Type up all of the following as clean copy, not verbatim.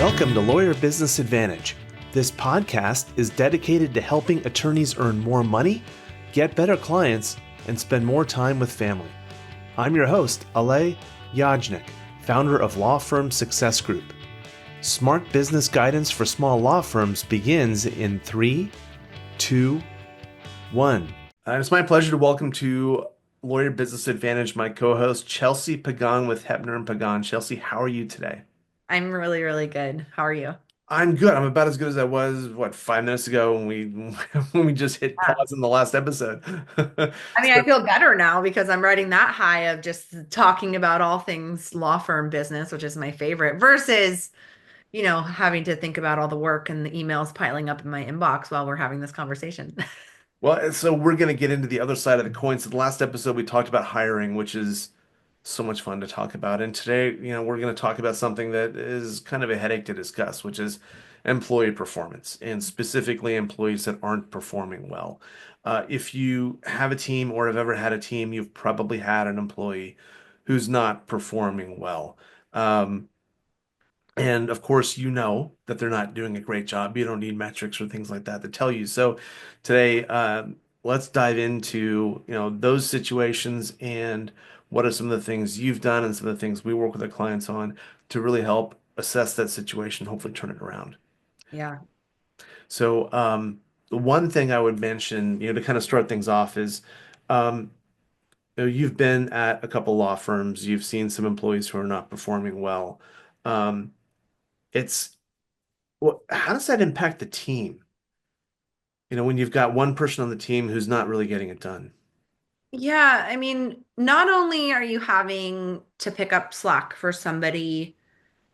Welcome to Lawyer Business Advantage. This podcast is dedicated to helping attorneys earn more money, get better clients, and spend more time with family. I'm your host, Alay and founder of Law Firm Success Group. Smart business guidance for small law firms begins in 3, 2, 1. It's my pleasure to welcome to Lawyer Business Advantage my co-host, Chelsea Pagan with Hepner and Pagan. Chelsea, how are you today? I'm really, really good. How are you? I'm good. I'm about as good as I was, 5 minutes ago when we when we just hit Yeah. pause in the last episode. I mean, So, I feel better now because I'm riding that high of just talking about all things law firm business, which is my favorite, versus, having to think about all the work and the emails piling up in my inbox while we're having this conversation. so we're going to get into the other side of the coin. So the last episode we talked about hiring, which is so much fun to talk about. And today, we're going to talk about something that is kind of a headache to discuss, which is employee performance and specifically employees that aren't performing well. If you have a team or have ever had a team, you've probably had an employee who's not performing well. Um, and of course, you know that they're not doing a great job. You don't need metrics or things like that to tell you. So today, let's dive into, those situations and what are some of the things you've done and some of the things we work with our clients on to really help assess that situation, hopefully turn it around. Yeah. So, the one thing I would mention, to kind of start things off is, um, you've been at a couple law firms, you've seen some employees who are not performing well. Um, it's how does that impact the team? When you've got one person on the team who's not really getting it done. Yeah, I mean, not only are you having to pick up slack for somebody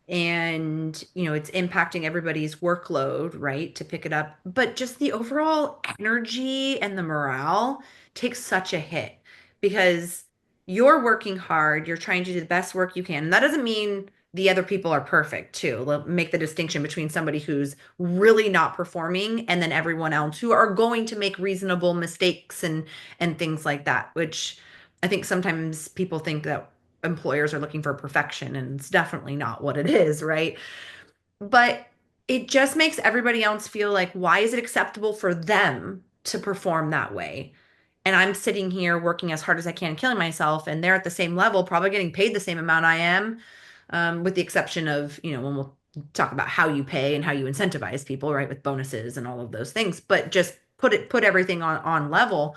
and it's impacting everybody's workload, right, to pick it up, but just the overall energy and the morale takes such a hit because you're working hard, you're trying to do the best work you can, and that doesn't mean the other people are perfect too. Make the distinction between somebody who's really not performing and then everyone else who are going to make reasonable mistakes and things like that, which I think sometimes people think that employers are looking for perfection, and it's definitely not what it is, right? But it just makes everybody else feel like, why is it acceptable for them to perform that way? And I'm sitting here working as hard as I can, killing myself, and they're at the same level, probably getting paid the same amount I am, with the exception of, when we'll talk about how you pay and how you incentivize people, right, with bonuses and all of those things. But just put everything on level,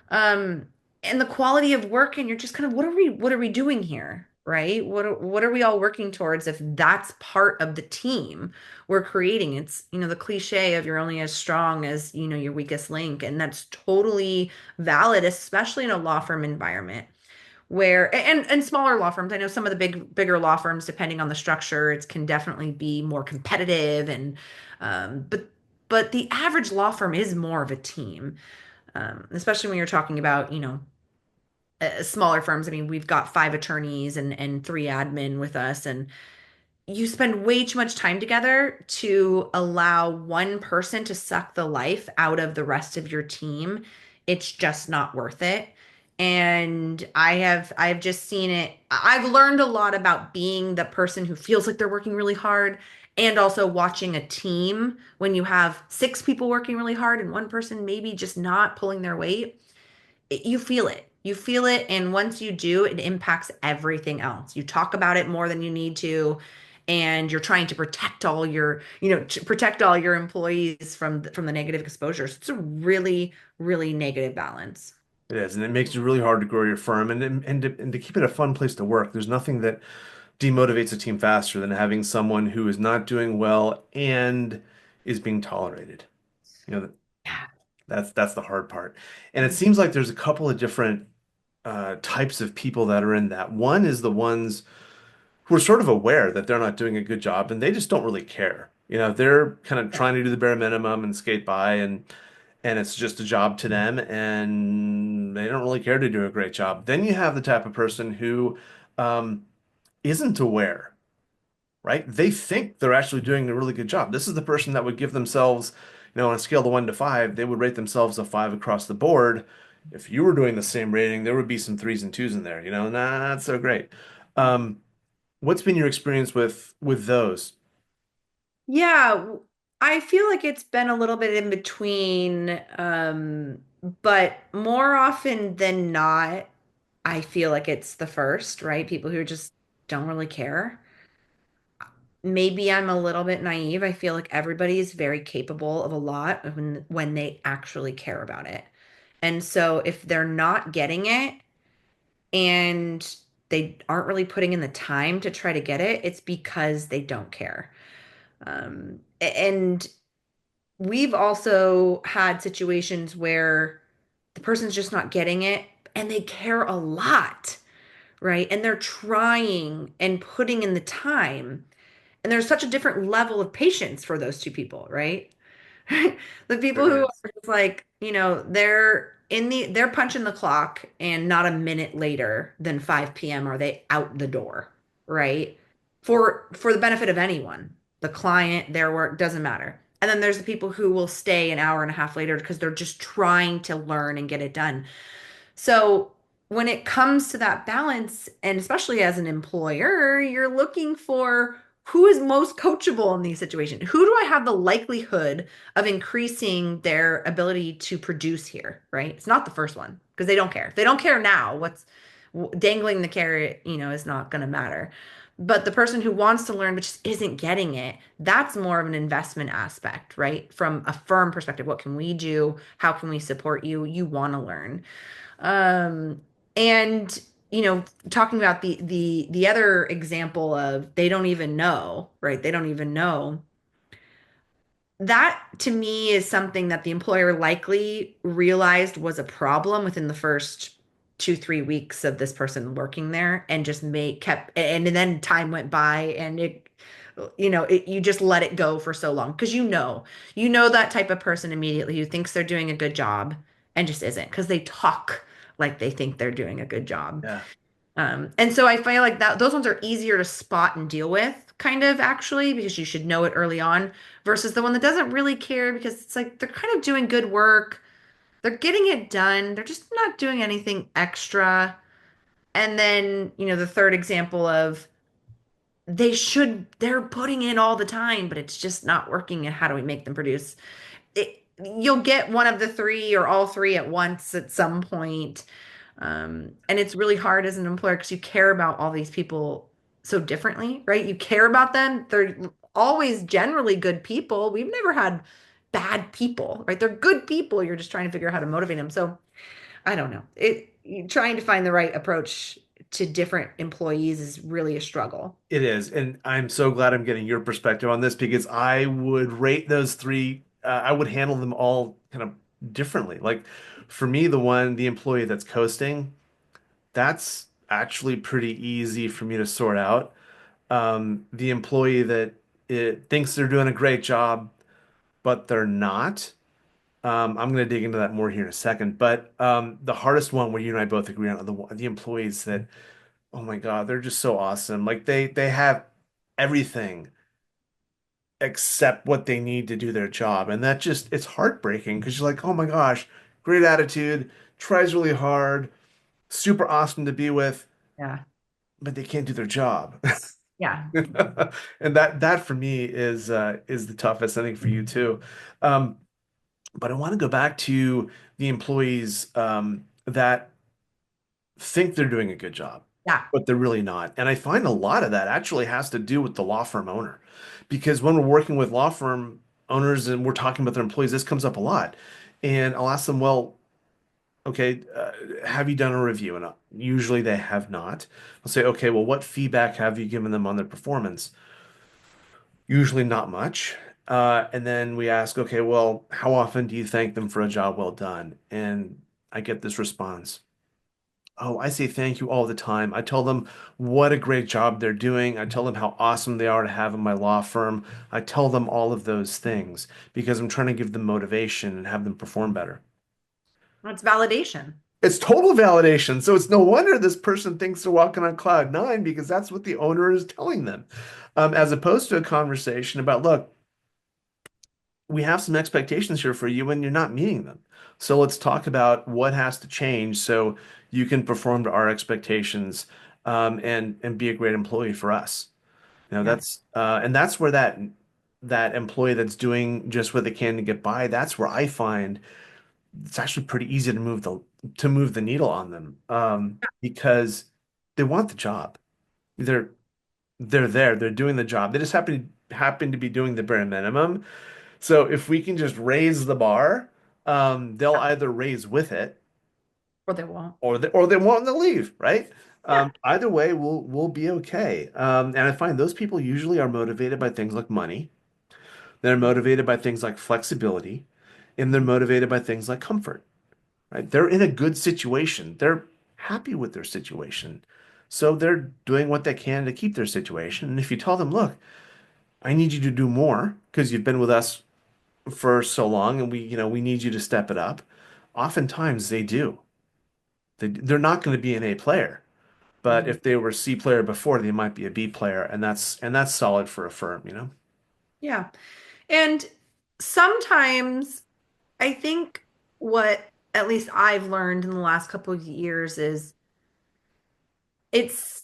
um and the quality of work, and you're just kind of, what are we doing here, right? What are we all working towards if that's part of the team we're creating? It's, the cliche of you're only as strong as, your weakest link, and that's totally valid, especially in a law firm environment where, and smaller law firms. I know some of the bigger law firms, depending on the structure, it can definitely be more competitive, and but the average law firm is more of a team, especially when you're talking about, smaller firms. I mean, we've got 5 attorneys and 3 admin with us, and you spend way too much time together to allow one person to suck the life out of the rest of your team. It's just not worth it. And I've just seen it. I've learned a lot about being the person who feels like they're working really hard, and also watching a team when you have 6 people working really hard and one person maybe just not pulling their weight. You feel it. You feel it. And once you do, it impacts everything else. You talk about it more than you need to. And you're trying to protect all your, to protect all your employees from the negative exposures. It's a really, really negative balance. It is, and it makes it really hard to grow your firm and to keep it a fun place to work. There's nothing that demotivates a team faster than having someone who is not doing well and is being tolerated. You know, Yeah. that's the hard part. And it seems like there's a couple of different types of people that are in that. One is the ones who are sort of aware that they're not doing a good job and they just don't really care. They're kind of trying to do the bare minimum and skate by and it's just a job to them and they don't really care to do a great job. Then you have the type of person who um, isn't aware, right? They think they're actually doing a really good job. This is the person that would give themselves, on a scale of 1 to 5, they would rate themselves a 5 across the board. If you were doing the same rating, there would be some threes and twos in there, not so great. Um, what's been your experience with those? Yeah, I feel like it's been a little bit in between, but more often than not, I feel like it's the first, right? People who just don't really care. Maybe I'm a little bit naive. I feel like everybody is very capable of a lot when they actually care about it. And so if they're not getting it and they aren't really putting in the time to try to get it, it's because they don't care. And we've also had situations where the person's just not getting it and they care a lot, right? And they're trying and putting in the time. And there's such a different level of patience for those two people, right? The people There who is. are just like, they're punching the clock and not a minute later than 5 p.m. are they out the door, right? For the benefit of anyone, the client, their work, doesn't matter. And then there's the people who will stay an hour and a half later because they're just trying to learn and get it done. So when it comes to that balance, and especially as an employer, you're looking for who is most coachable in these situations. Who do I have the likelihood of increasing their ability to produce here, right? It's not the first one because they don't care. If they don't care now, what's dangling the carrot, is not going to matter. But the person who wants to learn but just isn't getting it, that's more of an investment aspect, right? From a firm perspective, what can we do? How can we support you? You want to learn. Um, and talking about the other example of they don't even know, right? They don't even know. That to me is something that the employer likely realized was a problem within the first 2, 3 weeks of this person working there and just made kept and then time went by and you just let it go for so long because you know that type of person immediately who thinks they're doing a good job and just isn't because they talk like they think they're doing a good job. Yeah. And so I feel like that those ones are easier to spot and deal with, kind of actually, because you should know it early on, versus the one that doesn't really care because it's like they're kind of doing good work, they're getting it done, they're just not doing anything extra. And then, the third example of they're putting in all the time, but it's just not working. And how do we make them produce? You'll get one of the three or all three at once at some point. And it's really hard as an employer because you care about all these people so differently, right? You care about them. They're always generally good people. We've never had bad people, right? They're good people. You're just trying to figure out how to motivate them. So I don't know. Trying to find the right approach to different employees is really a struggle. It is, and I'm so glad I'm getting your perspective on this because I would rate those three. I would handle them all kind of differently. Like for me, the employee that's coasting, that's actually pretty easy for me to sort out. The employee that it thinks they're doing a great job, but they're not. I'm going to dig into that more here in a second. But the hardest one, where you and I both agree on, are the employees that, oh my God, they're just so awesome. Like they have everything accept what they need to do their job. And that just, it's heartbreaking because you're like, oh my gosh, great attitude, tries really hard, super awesome to be with, Yeah. but they can't do their job. Yeah. And that for me is the toughest, I think for you too. Um, but I want to go back to the employees that think they're doing a good job, Yeah. but they're really not. And I find a lot of that actually has to do with the law firm owner. Because when we're working with law firm owners and we're talking about their employees, this comes up a lot. And I'll ask them, well, okay, have you done a review? And usually they have not. I'll say, okay, well, what feedback have you given them on their performance? Usually not much. And then we ask, okay, well, how often do you thank them for a job well done? And I get this response. Oh, I say thank you all the time. I tell them what a great job they're doing. I tell them how awesome they are to have in my law firm. I tell them all of those things because I'm trying to give them motivation and have them perform better. It's validation. It's total validation. So it's no wonder this person thinks they're walking on cloud nine because that's what the owner is telling them. As opposed to a conversation about, look, we have some expectations here for you and you're not meeting them. So let's talk about what has to change so you can perform to our expectations and be a great employee for us. You know, Yeah. that's where that employee that's doing just what they can to get by, that's where I find it's actually pretty easy to move the needle on them, because they want the job. They're they're there, they're doing the job. They just happen to be doing the bare minimum. So if we can just raise the bar, they'll either raise with it Or they won't. or they want to leave, right? Yeah. Either way, we'll be okay. And I find those people usually are motivated by things like money. They're motivated by things like flexibility, and they're motivated by things like comfort, right? They're in a good situation. They're happy with their situation. So they're doing what they can to keep their situation. And if you tell them, look, I need you to do more because you've been with us for so long and we need you to step it up. Oftentimes they do. They're not going to be an A player, but Mhm. if they were a C player before, they might be a B player, and that's solid for a firm. Yeah. And sometimes I think what at least I've learned in the last couple of years is it's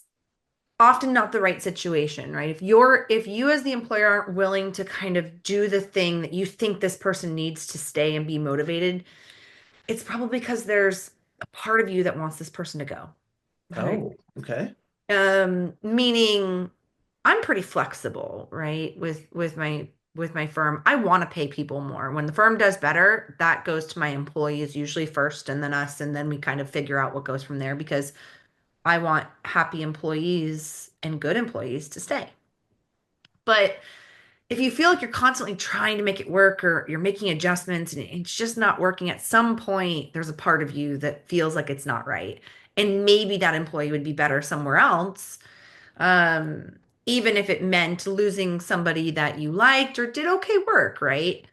often not the right situation, right? If you as the employer aren't willing to kind of do the thing that you think this person needs to stay and be motivated, it's probably because there's a part of you that wants this person to go. Okay. Oh, okay. Meaning I'm pretty flexible, right? With my firm. I want to pay people more. When the firm does better, that goes to my employees usually first and then us, and then we kind of figure out what goes from there because I want happy employees and good employees to stay. But if you feel like you're constantly trying to make it work or you're making adjustments and it's just not working, at some point, there's a part of you that feels like it's not right. And maybe that employee would be better somewhere else, um, even if it meant losing somebody that you liked or did okay work, right?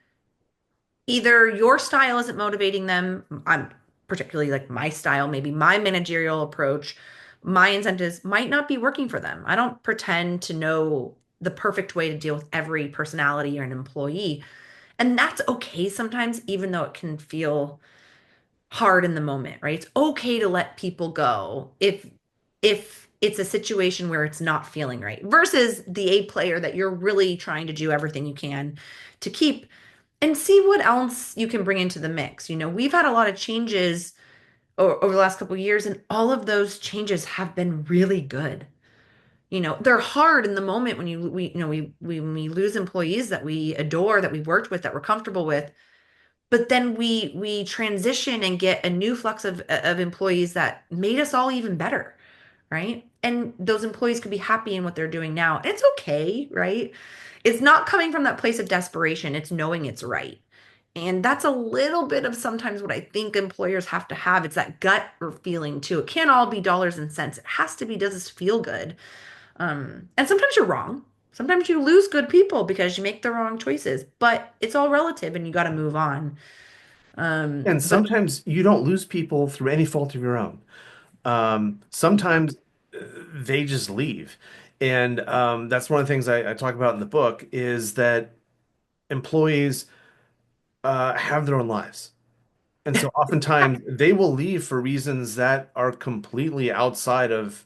Either your style isn't motivating them. I'm particularly like my style, maybe my managerial approach, my incentives might not be working for them. I don't pretend to know the perfect way to deal with every personality or an employee. And that's okay sometimes, even though it can feel hard in the moment, right? It's okay to let people go if it's a situation where it's not feeling right versus the A player that you're really trying to do everything you can to keep and see what else you can bring into the mix. We've had a lot of changes over the last couple of years, and all of those changes have been really good. They're hard in the moment when we lose employees that we adore, that we worked with, that we're comfortable with, but then we transition and get a new flux of employees that made us all even better, right? And those employees could be happy in what they're doing now. It's okay, right? It's not coming from that place of desperation. It's knowing it's right. And that's a little bit of sometimes what I think employers have to have. It's that gut or feeling too. It can't all be dollars and cents. It has to be, does this feel good? And sometimes you're wrong. Sometimes you lose good people because you make the wrong choices, but it's all relative and you got to move on. And But sometimes you don't lose people through any fault of your own. Sometimes they just leave. And that's one of the things I talk about in the book is that employees have their own lives. And so oftentimes they will leave for reasons that are completely outside of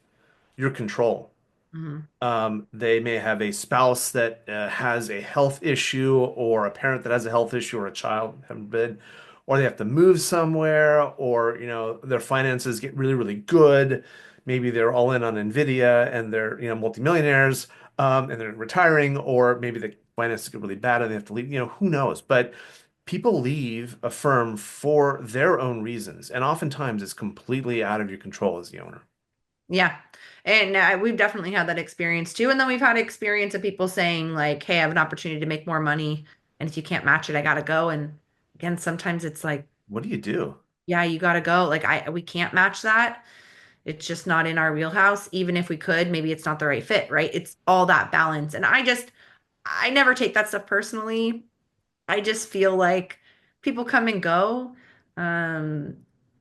your control. Mhm. They may have a spouse that has a health issue, or a parent that has a health issue, or a child, heaven forbid, or they have to move somewhere, or their finances get really, really good. Maybe they're all in on Nvidia and they're multimillionaires, and they're retiring, or maybe the finances get really bad and they have to leave. Who knows? But people leave a firm for their own reasons, and oftentimes it's completely out of your control as the owner. Yeah. And we've definitely had that experience too. And then we've had experience of people saying like, "Hey, I have an opportunity to make more money, and if you can't match it, I gotta go." And again, sometimes it's like, What do you do? "Yeah, you gotta go." Like we can't match that. It's just not in our wheelhouse. Even if we could, maybe it's not the right fit, right? It's all that balance. And I never take that stuff personally. I just feel like people come and go. Um,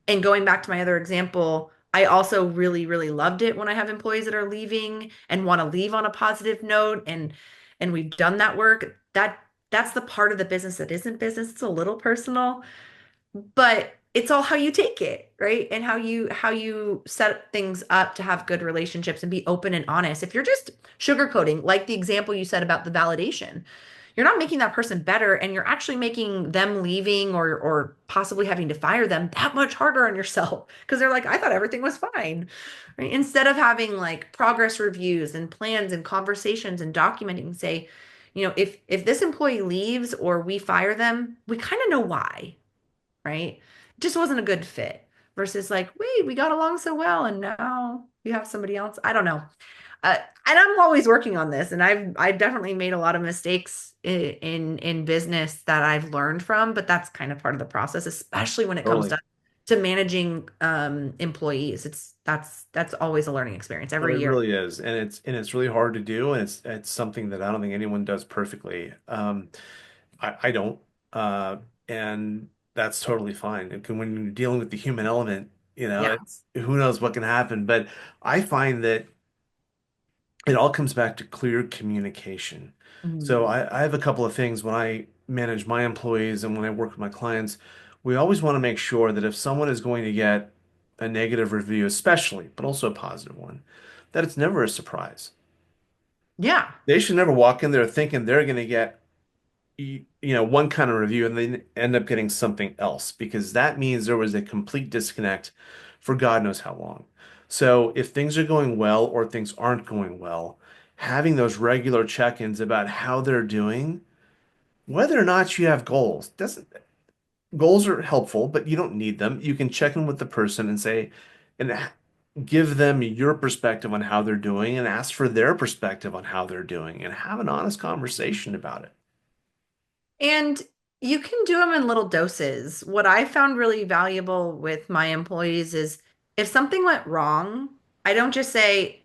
and going back to my other example, I also really, really loved it when I have employees that are leaving and want to leave on a positive note, and we've done that work. That's the part of the business that isn't business. It's a little personal, but it's all how you take it, right? And how you set things up to have good relationships and be open and honest. If you're just sugarcoating, like the example you said about the validation, you're not making that person better, and you're actually making them leaving or possibly having to fire them that much harder on yourself because they're like, I thought everything was fine. Right? Instead of having like progress reviews and plans and conversations and documenting, say, if this employee leaves or we fire them, we kind of know why, right? It just wasn't a good fit. Versus like, wait, we got along so well, and now you have somebody else. I don't know. And I'm always working on this, and I've definitely made a lot of mistakes in business that I've learned from, but that's kind of part of the process, especially when it comes Totally. to managing employees. That's always a learning experience Oh, every it year. really is, and it's really hard to do, and it's something that I don't think anyone does perfectly. I don't, uh, and that's totally fine. When you're dealing with the human element, Yeah. it's who knows what can happen. But I find that it all comes back to clear communication. So Mhm. I have a couple of things when I manage my employees and when I work with my clients. We always want to make sure that if someone is going to get a negative review, especially, but also a positive one, that it's never a surprise. Yeah. They should never walk in there thinking they're going to get one kind of review and then end up getting something else because that means there was a complete disconnect for God knows how long. So if things are going well or things aren't going well, having those regular check-ins about how they're doing, whether or not you have goals, doesn't goals are helpful, but you don't need them. You can check in with the person and say, and give them your perspective on how they're doing and ask for their perspective on how they're doing and have an honest conversation about it. And you can do them in little doses. What I found really valuable with my employees is if something went wrong, I don't just say,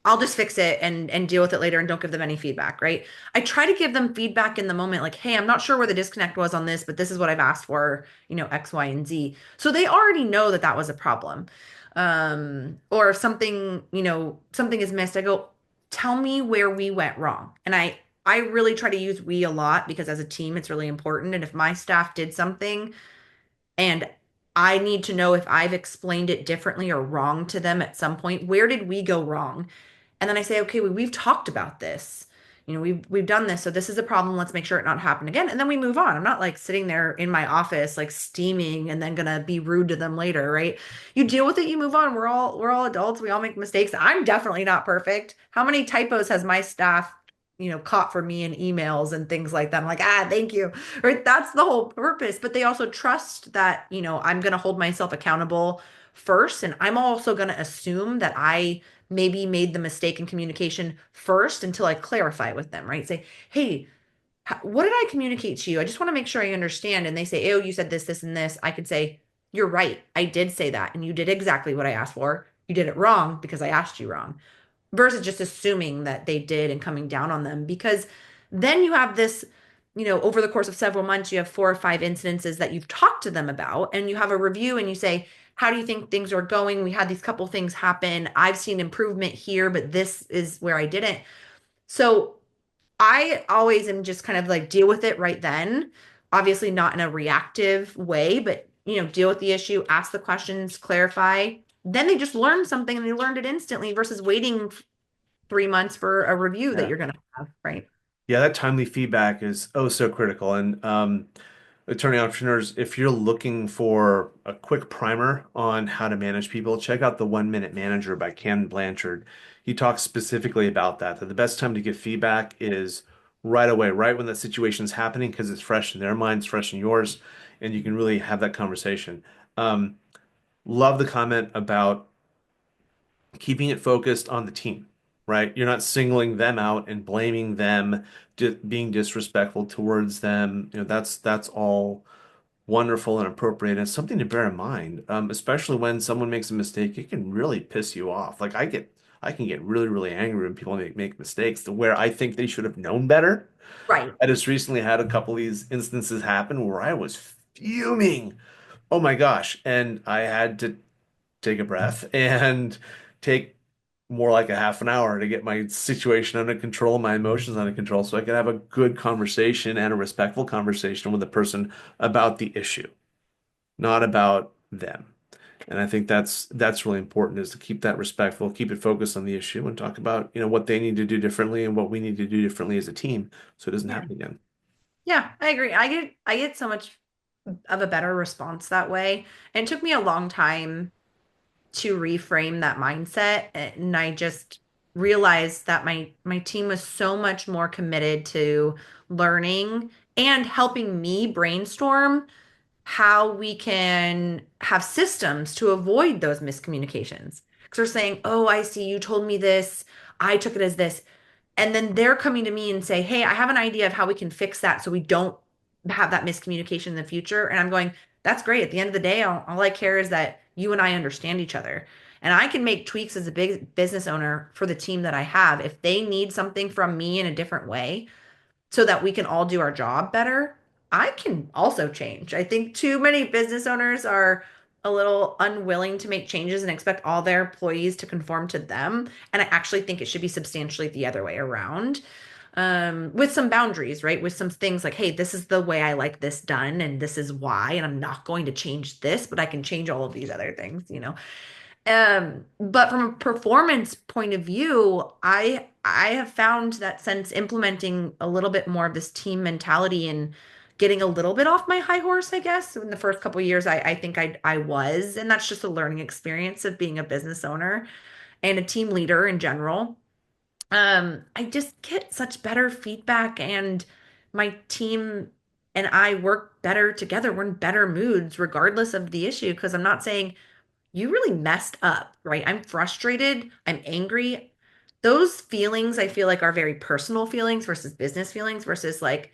I'll just fix it and deal with it later and don't give them any feedback, right? I try to give them feedback in the moment, like, hey, I'm not sure where the disconnect was on this, but this is what I've asked for, X, Y, and Z. So they already know that that was a problem. Or if something, something is missed, I go, tell me where we went wrong. And I really try to use we a lot because as a team, it's really important. And if my staff did something and I need to know if I've explained it differently or wrong to them at some point, where did we go wrong? And then I say, okay, we've talked about this. We've done this, so this is a problem. Let's make sure it not happen again. And then we move on. I'm not like sitting there in my office like steaming and then gonna be rude to them later, right? You deal with it, you move on. We're all adults. We all make mistakes. I'm definitely not perfect. How many typos has my staff, caught for me in emails and things like that? I'm like, thank you. Right? That's the whole purpose. But they also trust that, I'm gonna hold myself accountable first, and I'm also gonna assume that I maybe made the mistake in communication first until I clarify with them, right? Say, hey, what did I communicate to you? I just want to make sure I understand. And they say, oh, you said this, this, and this. I could say, you're right. I did say that. And you did exactly what I asked for. You did it wrong because I asked you wrong versus just assuming that they did and coming down on them. Because then you have this, over the course of several months, you have 4 or 5 incidences that you've talked to them about, and you have a review and you say, how do you think things are going? We had these couple things happen. I've seen improvement here, but this is where I didn't. So I always am just kind of like deal with it right then. Obviously, not in a reactive way, but deal with the issue, ask the questions, clarify. Then they just learn something and they learned it instantly versus waiting 3 months for a review that Yeah. you're going to have, right? Yeah, that timely feedback is oh so critical. And attorney entrepreneurs, if you're looking for a quick primer on how to manage people, check out the 1 Minute Manager by Ken Blanchard. He talks specifically about that the best time to give feedback is right away, right when the situation's happening, because it's fresh in their minds, fresh in yours, and you can really have that conversation. Um, love the comment about keeping it focused on the team, right? You're not singling them out and blaming them, being disrespectful towards them. That's all wonderful and appropriate. And it's something to bear in mind, especially when someone makes a mistake. It can really piss you off. Like I can get really, really angry when people make mistakes to where I think they should have known better. Right. I just recently had a couple of these instances happen where I was fuming. Oh my gosh. And I had to take a breath and take more like a half an hour to get my situation under control, my emotions under control, so I could have a good conversation and a respectful conversation with the person about the issue, not about them. And I think that's really important is to keep that respectful, keep it focused on the issue and talk about, what they need to do differently and what we need to do differently as a team so it doesn't Yeah. happen again. Yeah, I agree. I get so much of a better response that way. And it took me a long time to reframe that mindset. And I just realized that my team was so much more committed to learning and helping me brainstorm how we can have systems to avoid those miscommunications. Because they're saying, oh, I see, you told me this, I took it as this. And then they're coming to me and say, hey, I have an idea of how we can fix that so we don't have that miscommunication in the future. And I'm going, that's great. At the end of the day, all I care is that you and I understand each other. And I can make tweaks as a big business owner for the team that I have. If they need something from me in a different way, so that we can all do our job better, I can also change. I think too many business owners are a little unwilling to make changes and expect all their employees to conform to them. And I actually think it should be substantially the other way around. With some boundaries, right? With some things like, hey, this is the way I like this done, and this is why, and I'm not going to change this, but I can change all of these other things. But from a performance point of view, I have found that since implementing a little bit more of this team mentality and getting a little bit off my high horse, I guess, in the first couple of years, I think I was, and that's just a learning experience of being a business owner and a team leader in general. I just get such better feedback, and my team and I work better together. We're in better moods regardless of the issue because I'm not saying you really messed up, right? I'm frustrated. I'm angry. Those feelings I feel like are very personal feelings versus business feelings versus like,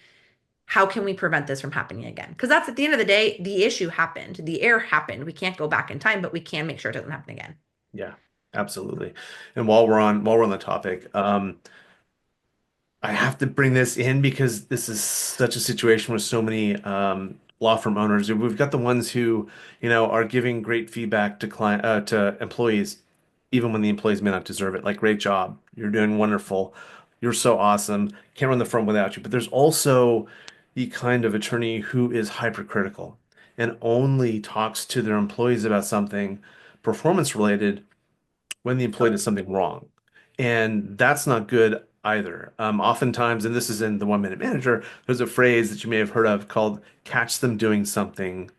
how can we prevent this from happening again? Because that's at the end of the day, the issue happened. The error happened. We can't go back in time, but we can make sure it doesn't happen again. Yeah, absolutely. And while we're on the topic, I have to bring this in because this is such a situation with so many law firm owners. We've got the ones who, are giving great feedback to employees, even when the employees may not deserve it. Like, great job, you're doing wonderful, you're so awesome, can't run the firm without you. But there's also the kind of attorney who is hypercritical and only talks to their employees about something performance related when the employee does something wrong. And that's not good either. Oftentimes, and this is in the 1 Minute Manager, there's a phrase that you may have heard of called catch them doing something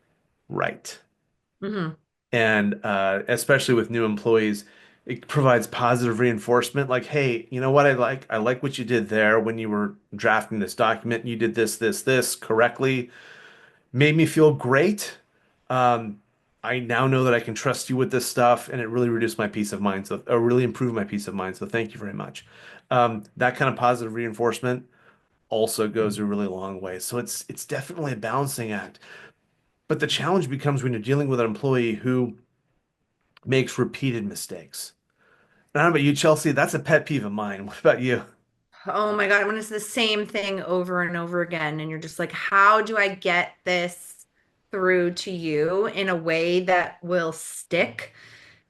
right. Hmm. And especially with new employees, it provides positive reinforcement like, hey, you know what I like? I like what you did there when you were drafting this document. You did this correctly, made me feel great. Um, I now know that I can trust you with this stuff, and it really reduced my peace of mind. So, or really improved my peace of mind. So, thank you very much. That kind of positive reinforcement also goes a really long way. So, it's definitely a balancing act. But the challenge becomes when you're dealing with an employee who makes repeated mistakes. And I don't know about you, Chelsea. That's a pet peeve of mine. What about you? Oh my God, when it's the same thing over and over again, and you're just like, how do I get this through to you in a way that will stick?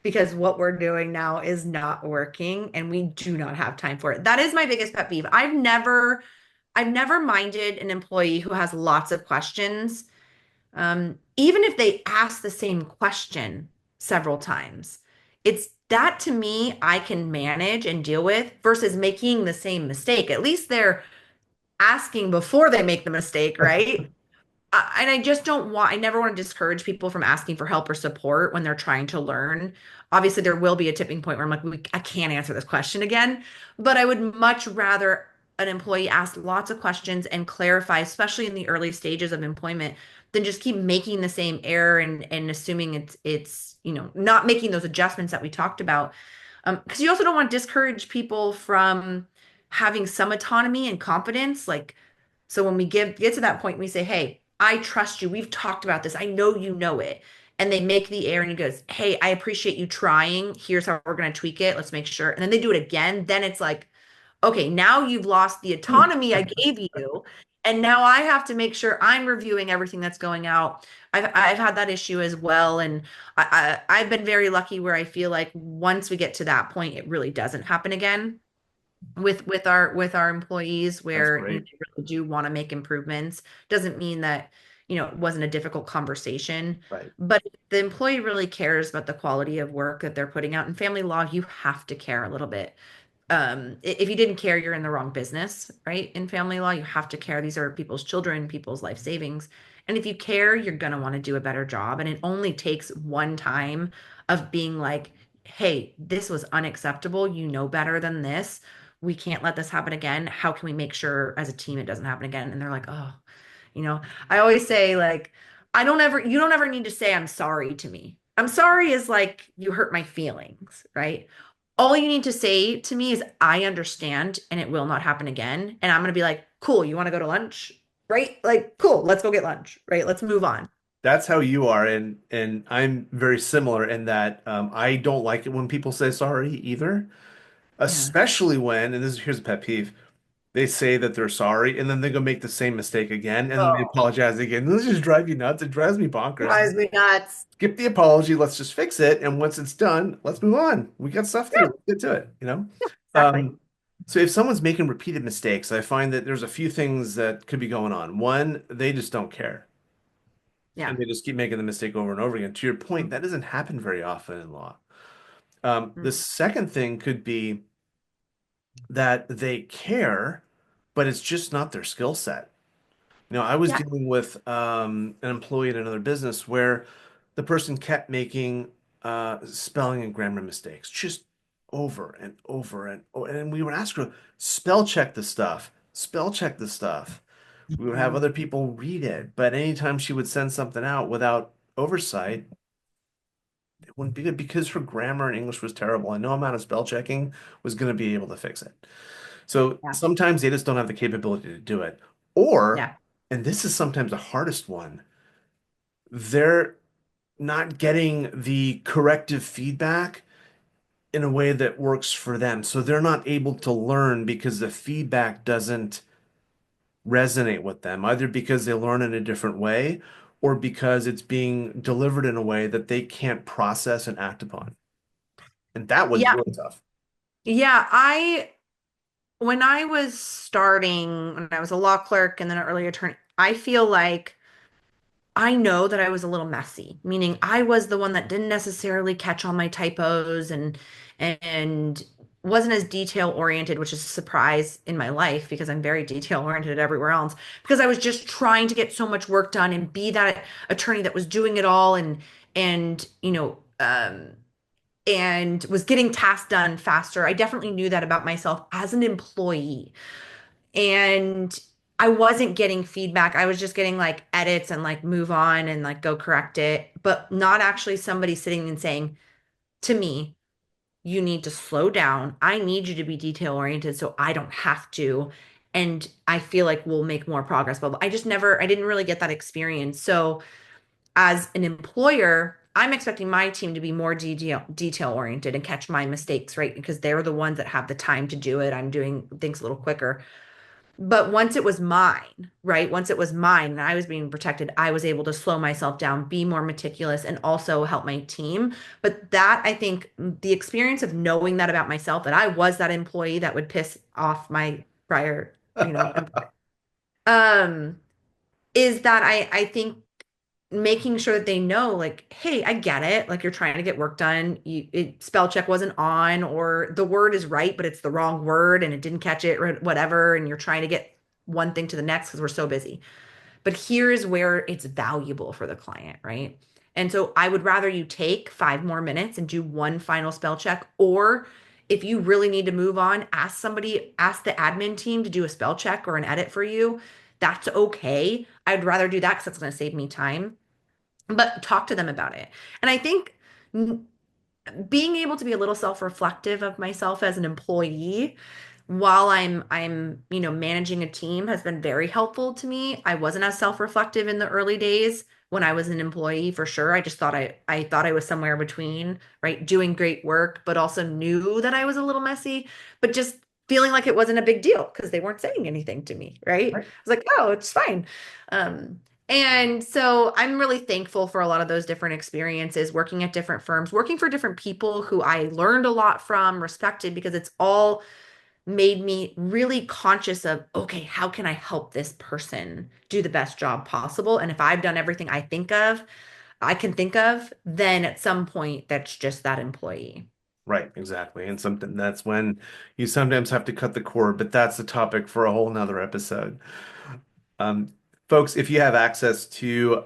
Because what we're doing now is not working and we do not have time for it. That is my biggest pet peeve. I've never minded an employee who has lots of questions, even if they ask the same question several times. It's that to me I can manage and deal with versus making the same mistake. At least they're asking before they make the mistake, right? And I just don't want, I never want to discourage people from asking for help or support when they're trying to learn. Obviously, there will be a tipping point where I'm like, I can't answer this question again. But I would much rather an employee ask lots of questions and clarify, especially in the early stages of employment, than just keep making the same error and assuming it's not making those adjustments that we talked about. Because you also don't want to discourage people from having some autonomy and confidence. Like, so when we get to that point, we say, hey, I trust you. We've talked about this. I know you know it. And they make the error and he goes, hey, I appreciate you trying. Here's how we're going to tweak it. Let's make sure. And then they do it again. Then it's like, okay, now you've lost the autonomy I gave you. And now I have to make sure I'm reviewing everything that's going out. I've had that issue as well. And I've been very lucky where I feel like once we get to that point, it really doesn't happen again with our employees That's where great. they really do want to make improvements. Doesn't mean that it wasn't a difficult conversation, Right. but if the employee really cares about the quality of work that they're putting out in family law, you have to care a little bit. If you didn't care, you're in the wrong business, right? In family law, you have to care. These are people's children, people's life savings. And if you care, you're going to want to do a better job. And it only takes one time of being like, hey, this was unacceptable. You know better than this. We can't let this happen again. How can we make sure as a team it doesn't happen again? And they're like, oh, you know, I always say, like, you don't ever need to say I'm sorry to me. I'm sorry is like you hurt my feelings, right? All you need to say to me is I understand and it will not happen again. And I'm going to be like, cool, you want to go to lunch? Right? Like, cool, let's go get lunch, right? Let's move on. That's how you are, and I'm very similar in that I don't like it when people say sorry either, Yeah. especially when, and here's a pet peeve, they say that they're sorry and then they go make the same mistake again and then they Oh, apologize again. This just drive you nuts. It drives me bonkers. drives me nuts. Skip the apology. Let's just fix it. And once it's done, let's move on. We got stuff to do. Yeah, Let's get to it, you know? exactly. So if someone's making repeated mistakes, I find that there's a few things that could be going on. One, they just don't care and Yeah. they just keep making the mistake over and over again. To your point, that doesn't happen very often in law. The Mm. second thing could be that they care, but it's just not their skill set. I was Yeah. dealing with an employee in another business where the person kept making spelling and grammar mistakes just over and over and we would ask her, spell check the stuff, spell check the stuff. We would have Mm. other people read it, but anytime she would send something out without oversight, it wouldn't be good because her grammar and English was terrible, and no amount of spell checking was going to be able to fix it. So Yeah. sometimes they just don't have the capability to do it. Or, Yeah. and this is sometimes the hardest one, they're not getting the corrective feedback in a way that works for them. So they're not able to learn because the feedback doesn't resonate with them, either because they learn in a different way or because it's being delivered in a way that they can't process and act upon. And that one's Yeah. really tough. Yeah. When I was starting, when I was a law clerk and then an early attorney, I feel like I know that I was a little messy, meaning I was the one that didn't necessarily catch all my typos and wasn't as detail oriented, which is a surprise in my life because I'm very detail oriented everywhere else. Because I was just trying to get so much work done and be that attorney that was doing it all and and was getting tasks done faster. I definitely knew that about myself as an employee. And I wasn't getting feedback. I was just getting like edits and like move on and like go correct it, but not actually somebody sitting and saying to me, you need to slow down. I need you to be detail oriented so I don't have to. And I feel like we'll make more progress. But I didn't really get that experience. So as an employer, I'm expecting my team to be more detail oriented and catch my mistakes, right? Because they're the ones that have the time to do it. I'm doing things a little quicker. But once it was mine, right? Once it was mine and I was being protected, I was able to slow myself down, be more meticulous, and also help my team. But that, I think, the experience of knowing that about myself, that I was that employee that would piss off my prior, employer, um, is that I think making sure that they know, like, hey, I get it. Like you're trying to get work done. Spell check wasn't on, or the word is right, but it's the wrong word and it didn't catch it or whatever. And you're trying to get one thing to the next because we're so busy. But here's where it's valuable for the client, right? And so I would rather you take 5 more minutes and do one final spell check, or if you really need to move on, ask the admin team to do a spell check or an edit for you. That's okay. I'd rather do that because that's going to save me time, but talk to them about it. And I think being able to be a little self-reflective of myself as an employee while I'm managing a team has been very helpful to me. I wasn't as self-reflective in the early days when I was an employee for sure. I just thought I thought I was somewhere between, right, doing great work, but also knew that I was a little messy, but just feeling like it wasn't a big deal because they weren't saying anything to me, right? I Right. was like, oh, it's fine. And so I'm really thankful for a lot of those different experiences, working at different firms, working for different people who I learned a lot from, respected, because it's all made me really conscious of, okay, how can I help this person do the best job possible? And if I've done everything I can think of, then at some point that's just that employee. Right, exactly. And something that's when you sometimes have to cut the cord, but that's a topic for a whole nother episode. Um, Folks, if you have access to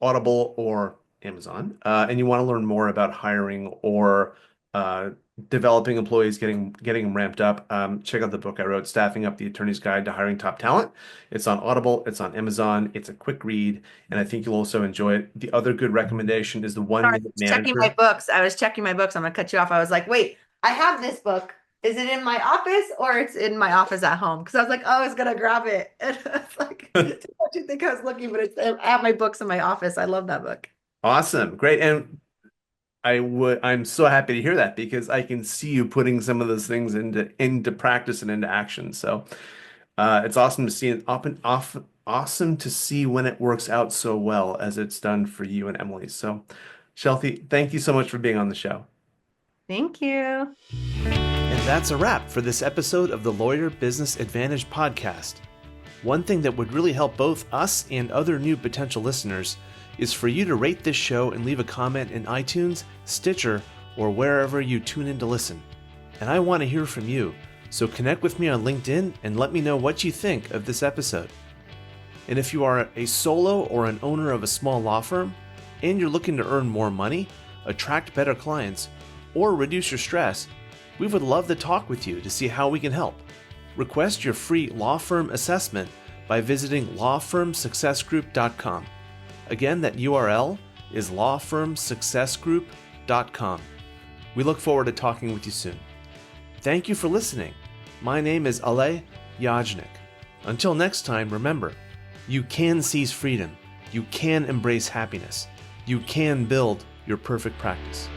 Audible or Amazon, and you want to learn more about hiring or uh, developing employees, getting them ramped up, check out the book I wrote, Staffing Up: The Attorney's Guide to Hiring Top Talent. It's on Audible, it's on Amazon, it's a quick read, and I think you'll also enjoy it. The other good recommendation is the One Sorry, I Minute was checking my Manager. books. I was checking my books. I'm gonna cut you off. I was like, wait, I have this book. Is it in my office or it's in my office at home? Because I was like, oh, I was gonna grab it. And it's like, don't you think I was looking? But it's I have my books in my office. I love that book. Awesome, great, and I'm so happy to hear that because I can see you putting some of those things into practice and into action. So it's awesome to see it awesome to see when it works out so well as it's done for you and Emily. So, Chelsea, thank you so much for being on the show. Thank you. And that's a wrap for this episode of the Lawyer Business Advantage podcast. One thing that would really help both us and other new potential listeners is for you to rate this show and leave a comment in iTunes, Stitcher, or wherever you tune in to listen. And I want to hear from you, so connect with me on LinkedIn and let me know what you think of this episode. And if you are a solo or an owner of a small law firm and you're looking to earn more money, attract better clients, or reduce your stress, we would love to talk with you to see how we can help. Request your free law firm assessment by visiting lawfirmsuccessgroup.com. Again, that URL is lawfirmsuccessgroup.com. We look forward to talking with you soon. Thank you for listening. My name is Alay Yajnik. Until next time, remember, you can seize freedom, you can embrace happiness, you can build your perfect practice.